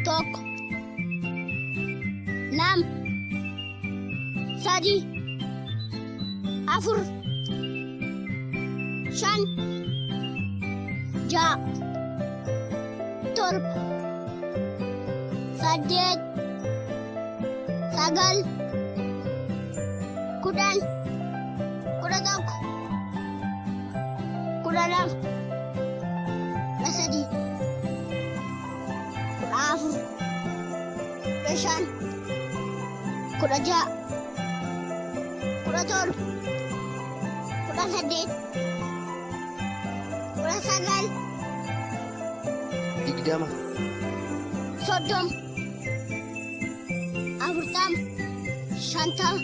tokko, lama, sadii, afur, shan, ja'a, torba, saddeet, sagal, kudhan, kudha tokko, kudha lama, kudha sadii, kudha afur, kudha shan, kudha ja'a, kudha torba, kudha saddeet, kudha sagal, digdama, soddoma, afurtama, shantama,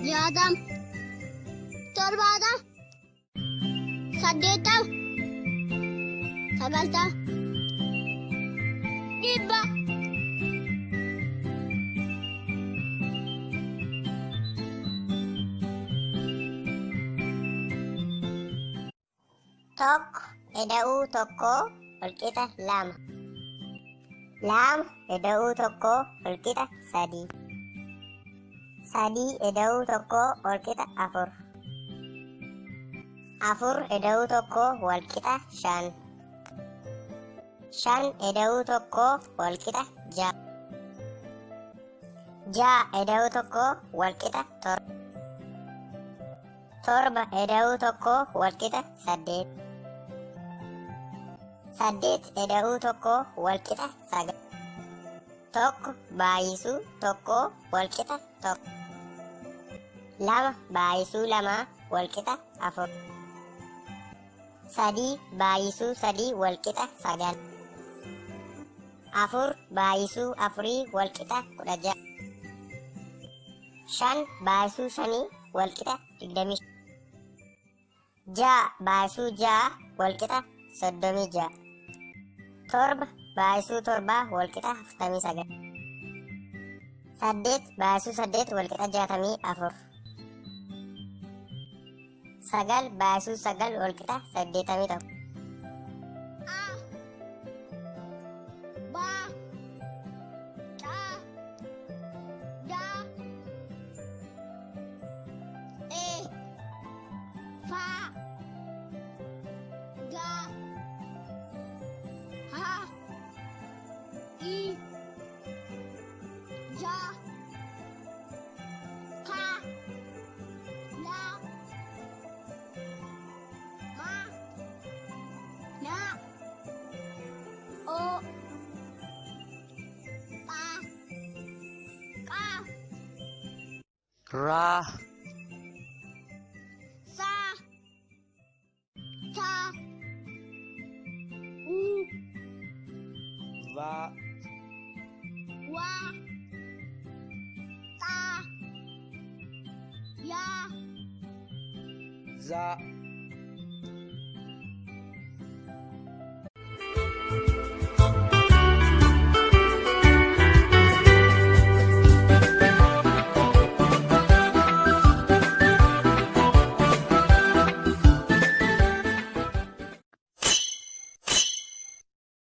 jaatama, torbaatama, saddeettama, sagaltama, dhibba. Tokko ida'uu tokko walqixa lama. Lama ida'uu tokko walqixa sadii. Sadii ida'uu tokko walqixa afur. Afur ida'uu tokko walqixa shan. Shan ida'uu tokko walqixa ja'a. Ja'a ida'uu tokko walqixa torba. Torba ida'uu tokko walqixa saddeet. Saddeet ida'uu tokko walqixa sagal. Tokko baay'isuu tokko walqixa tokko. Lama baay'isuu lama walqixa afur. Sadii baay'isuu sadii walqixa sagal. Afur baay'isuu afurii walqixa kudha ja'a. Shan baay'isuu shanii walqixa digdamii. Ja'a baay'isuu ja'a walqixa soddomii ja'a. Torba baay'isuu torbaa walqixa afurtamii sagal. Saddeet baay'isuu saddeet walqixa jaatamii afur. Sagal baay'isuu sagal walqixa saddeetamii tokko. ra, Sa, ta, u, va, wa, ta, ya, za,